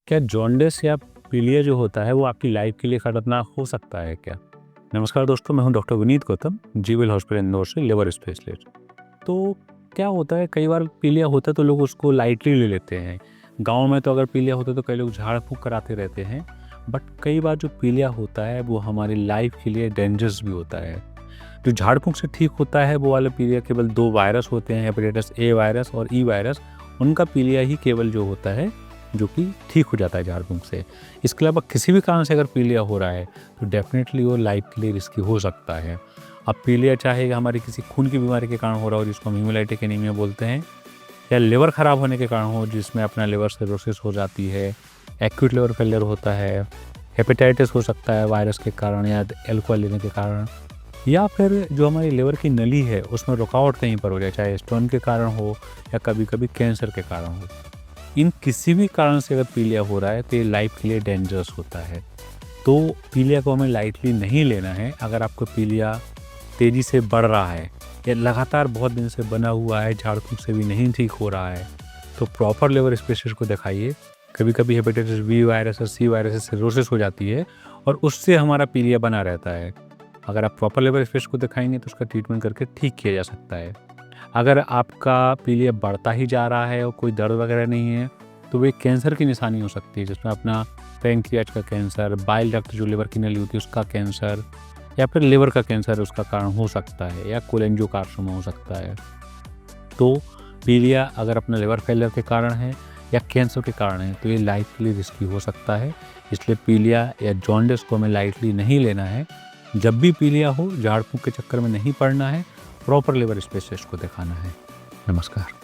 क्या जॉन्डिस या पीलिया जो होता है वो आपकी लाइफ के लिए खतरनाक हो सकता है क्या? नमस्कार दोस्तों, मैं हूं doctor Vineet Gautam, GVL hospital Indore से लिवर स्पेशलिस्ट। तो क्या होता है, कई बार पीलिया होता है तो लोग उसको लाइटली ले लेते हैं। गाँव में तो अगर पीलिया होता है तो कई लोग झाड़ फूँक कराते रहते हैं। बट कई बार जो पीलिया होता है वो हमारी लाइफ के लिए डेंजरस भी होता है। जो झाड़ फूँक से ठीक होता है वो वाला पीलिया केवल 2 वायरस होते हैं, हेपेटाइटिस ए वायरस और ई वायरस। उनका पीलिया ही केवल जो होता है जो कि ठीक हो जाता है झाड़ फूँक से। इसके अलावा किसी भी कारण से अगर पीलिया हो रहा है तो डेफ़िनेटली वो लाइफ के लिए रिस्की हो सकता है। अब पीलिया चाहे हमारी किसी खून की बीमारी के कारण हो रहा हो जिसको हम हीमोलाइटिक एनीमिया बोलते हैं, या लिवर ख़राब होने के कारण हो जिसमें अपना लिवर सिरोसिस हो जाती है, एक्यूट लिवर फेलियर होता है, हेपेटाइटिस हो सकता है वायरस के कारण या अल्कोहल लेने के कारण, या फिर जो हमारी लिवर की नली है उसमें रुकावट कहीं पर हो जाए, चाहे स्टोन के कारण हो या कभी-कभी कैंसर के कारण हो। इन किसी भी कारण से अगर पीलिया हो रहा है तो ये लाइफ के लिए डेंजरस होता है। तो पीलिया को हमें लाइटली नहीं लेना है। अगर आपको पीलिया तेज़ी से बढ़ रहा है या लगातार बहुत दिन से बना हुआ है, झाड़ फूँक से भी नहीं ठीक हो रहा है, तो प्रॉपर लिवर स्पेशलिस्ट को दिखाइए। कभी-कभी हेपेटाइटिस बी वायरस और सी वायरस से सिरोसिस हो जाती है और उससे हमारा पीलिया बना रहता है। अगर आप प्रॉपर लिवर स्पेशलिस्ट को दिखाएँगे तो उसका ट्रीटमेंट करके ठीक किया जा सकता है। अगर आपका पीलिया बढ़ता ही जा रहा है और कोई दर्द वगैरह नहीं है, तो वो एक कैंसर की निशानी हो सकती है, जिसमें अपना पैंक्रियाज का कैंसर, बाइल डक्ट जो लिवर की नली होती है उसका कैंसर, या फिर लिवर का कैंसर उसका कारण हो सकता है, या कोलेंजियोकार्सिनोमा हो सकता है। तो पीलिया अगर अपना लिवर फेलियर के कारण है या कैंसर के कारण है तो ये लाइफ के लिए रिस्की हो सकता है। इसलिए पीलिया या जॉन्डिस को हमें लाइटली नहीं लेना है। जब भी पीलिया हो, झाड़ फूँक के चक्कर में नहीं पड़ना है, प्रॉपर लिवर स्पेशलिस्ट को दिखाना है। नमस्कार।